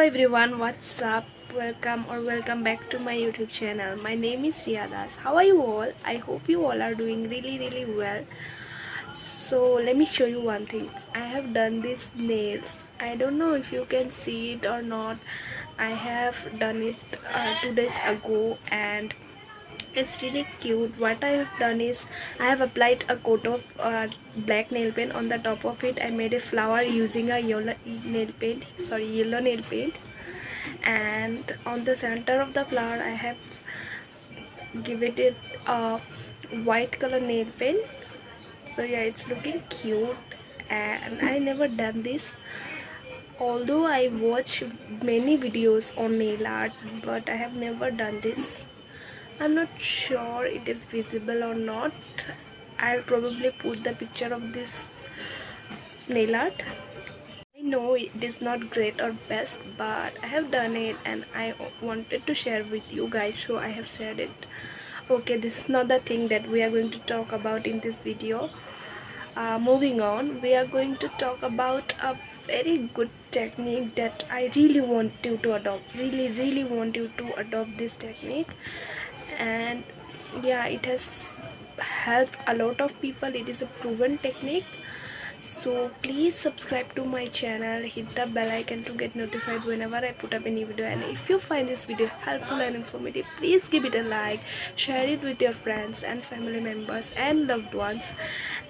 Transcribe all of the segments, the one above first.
everyone, what's up? Welcome back to my YouTube channel. My name is Riyadas. How are you all? I hope you all are doing really well. So let me show you one thing. I have done these nails. I don't know if you can see it or not. I have done it 2 days ago and it's really cute. What I have done is I have applied a coat of black nail paint. On the top of it I made a flower using a yellow nail paint, and on the center of the flower I have given it a white color nail paint. So yeah, it's looking cute and I never done this, although I watch many videos on nail art, but I have never done this. I'm not sure it is visible or not. I'll probably put the picture of this nail art. I know it is not great or best, but I have done it and I wanted to share with you guys, so I have shared it. Okay, this is not the thing that we are going to talk about in this video. Moving on, we are going to talk about a very good technique that I really want you to adopt. Really want you to adopt this technique, and yeah, it has helped a lot of people. It is a proven technique. So please subscribe to my channel, hit the bell icon to get notified whenever I put up a new video. And if you find this video helpful and informative, please give it a like, share it with your friends and family members and loved ones,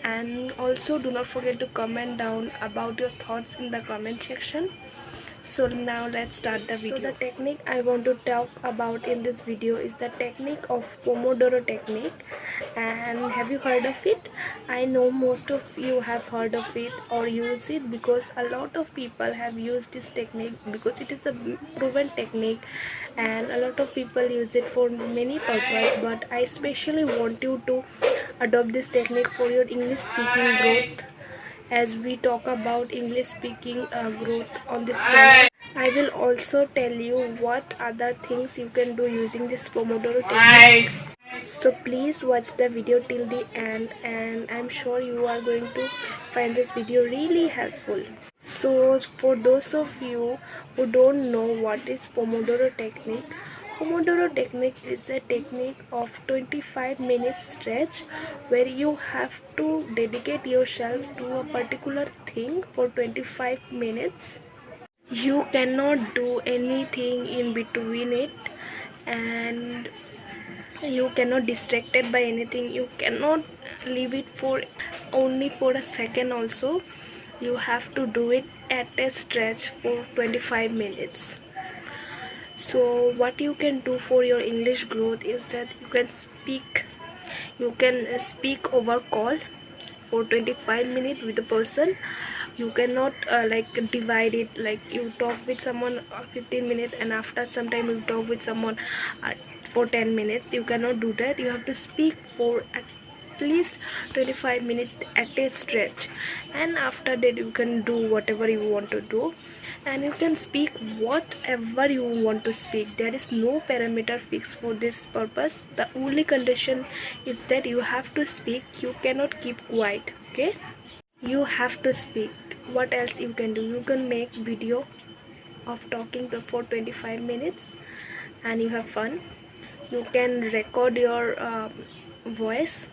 and also do not forget to comment down about your thoughts in the comment section. So now let's start the video. So the technique I want to talk about in this video is the technique of Pomodoro technique. And have you heard of it? I know most of you have heard of it or use it, because a lot of people have used this technique because it is a proven technique and a lot of people use it for many purposes. But I especially want you to adopt this technique for your English speaking growth. As we talk about English speaking growth on this channel, I will also tell you what other things you can do using this Pomodoro technique. So please watch the video till the end, and I'm sure you are going to find this video really helpful. So for those of you who don't know what is Pomodoro technique, Pomodoro technique is a technique of 25 minutes stretch where you have to dedicate yourself to a particular thing for 25 minutes. You cannot do anything in between it, and you cannot distracted by anything. You cannot leave it for only for a second also. You have to do it at a stretch for 25 minutes. So what you can do for your English growth is that you can speak over call for 25 minutes with a person. You cannot divide it, like you talk with someone 15 minutes and after some time you talk with someone for 10 minutes. You cannot do that. You have to speak for at least 25 minutes at a stretch, and after that you can do whatever you want to do, and you can speak whatever you want to speak. There is no parameter fixed for this purpose. The only condition is that you have to speak. You cannot keep quiet. Okay, you have to speak. What else you can do? You can make video of talking for 25 minutes and you have fun. You can record your voice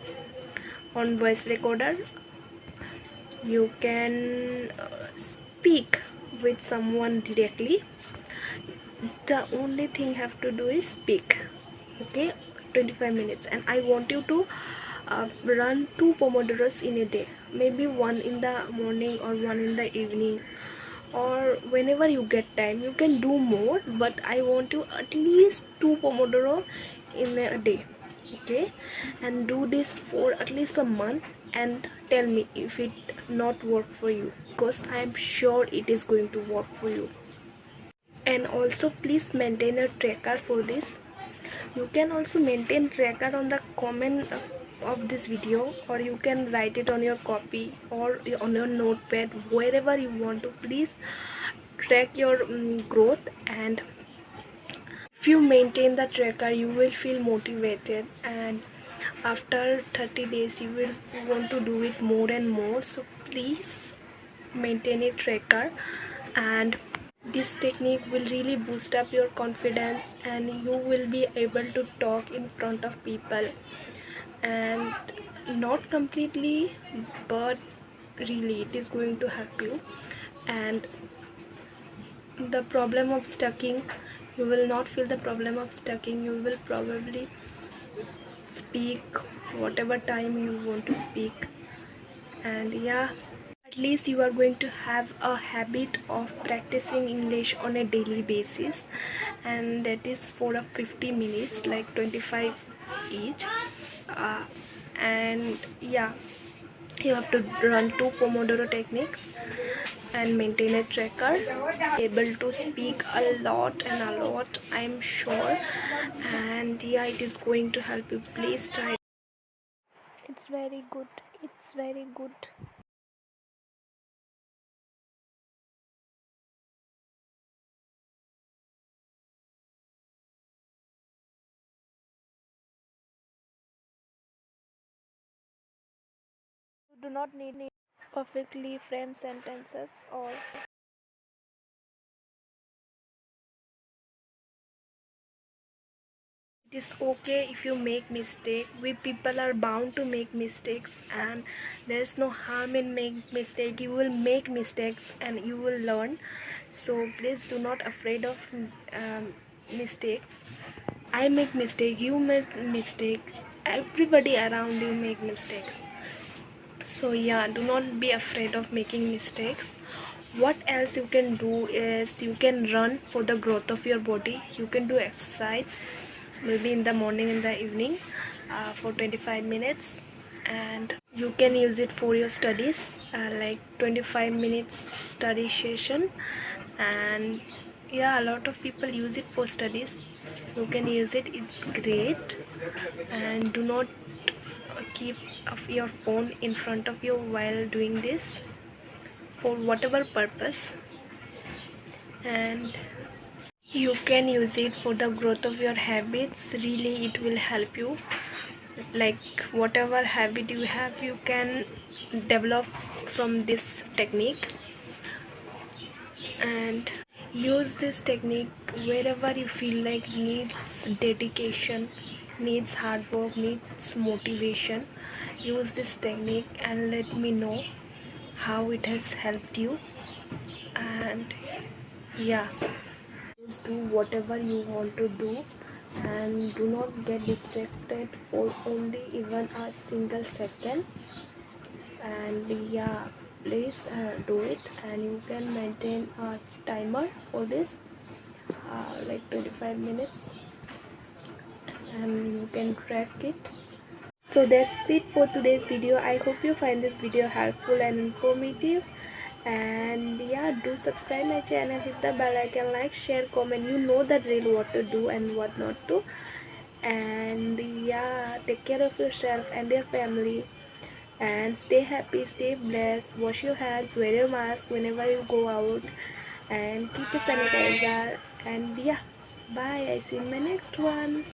on voice recorder. You can speak with someone directly. The only thing you have to do is speak. Okay, 25 minutes, and I want you to run 2 pomodoros in a day, maybe one in the morning or one in the evening, or whenever you get time. You can do more, but I want you at least 2 pomodoro in a day. Okay, and do this for at least a month and tell me if it not work for you, because I'm sure it is going to work for you. And also please maintain a tracker for this. You can also maintain tracker on the comment of this video, or you can write it on your copy or on your notepad, wherever you want to. Please track your growth, and if you maintain the tracker you will feel motivated, and after 30 days you will want to do it more and more. So please maintain a tracker, and This technique will really boost up your confidence and you will be able to talk in front of people, and not completely, but really it is going to help you. And the problem of stucking, you will not feel the problem of stucking. You will probably speak whatever time you want to speak. And yeah, at least you are going to have a habit of practicing English on a daily basis, and that is for a 50 minutes, like 25 each. uh, and yeah, you have to run 2 Pomodoro techniques and maintain a tracker. Able to speak a lot and a lot, I'm sure. And yeah, it is going to help you. Please try. It's very good. It's very good. You do not need perfectly framed sentences, or it is okay if you make mistake. We people are bound to make mistakes, and there's no harm in make mistake. You will make mistakes and you will learn. So please do not afraid of mistakes. I make mistake, you make mistake, everybody around you make mistakes. So yeah, do not be afraid of making mistakes. What else you can do is you can run for the growth of your body. You can do exercise, maybe in the morning, in the evening, for 25 minutes. And you can use it for your studies, like 25 minutes study session. And yeah, a lot of people use it for studies. You can use it, it's great. And do not keep your phone in front of you while doing this, for whatever purpose. And you can use it for the growth of your habits. Really, it will help you. Like whatever habit you have, you can develop from this technique. And use this technique wherever you feel like needs dedication, needs hard work, needs motivation. Use this technique and let me know how it has helped you. And yeah, just do whatever you want to do, and do not get distracted for only even a single second. And yeah, please do it. And you can maintain a timer for this, like 25 minutes, and you can track it. So that's it for today's video. I hope you find this video helpful and informative. And yeah, do subscribe my channel, hit the bell icon, like, share, comment. You know the drill, what to do and what not to. And yeah, take care of yourself and your family, and stay happy, stay blessed. Wash your hands, wear your mask whenever you go out, and keep a sanitizer. And yeah, bye. I see you in my next one.